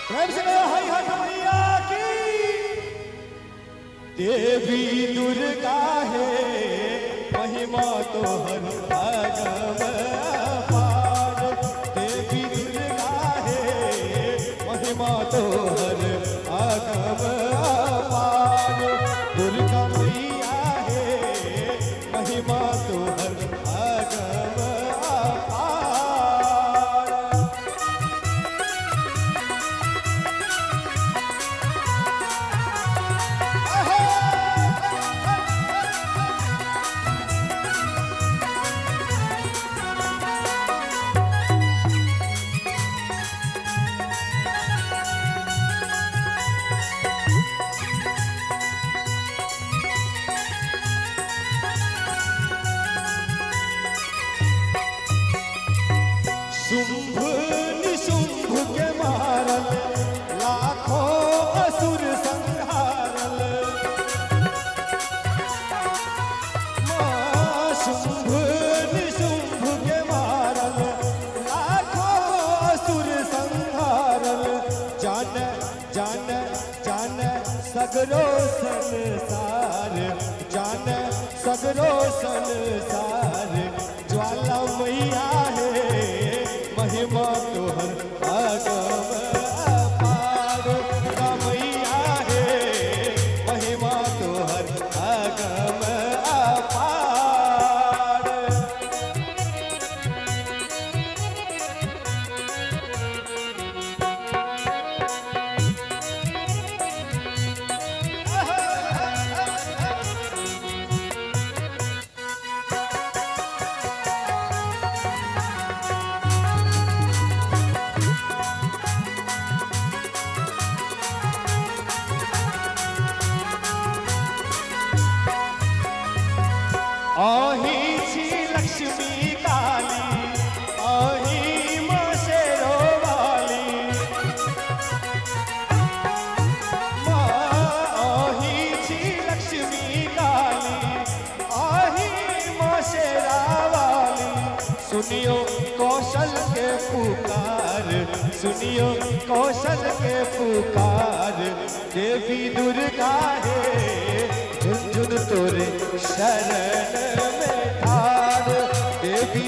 प्रेम से कहो हाय हाय मैया की। देवी दुर्गा है महिमा तो हर आगम अपार। देवी दुर्गा है महिमा तो हर आगम अपार। दुर्गा मैया है महिमा तो हर आगम अपार। शुंभ निशुंभ के मारल लाखों असुर संहारल। शुंभ निशुंभ के मारल लाखों असुर संहारल। जान जान जान सगरो संसार। जान सगरो संसार। ज्वाला मैया है महिमा तो हर आगम अपार। दुर्गा मैया है महिमा तो हर आगम अपार। आही छी लक्ष्मी काली आही माँ शेरो वाली। आही छी लक्ष्मी काली आही माँ शेरा वाली। सुनियो कौशल के पुकार। सुनियो कौशल के पुकार। देवी दुर्गा है झुनझुन तोरे शरण में ठाड़। देवी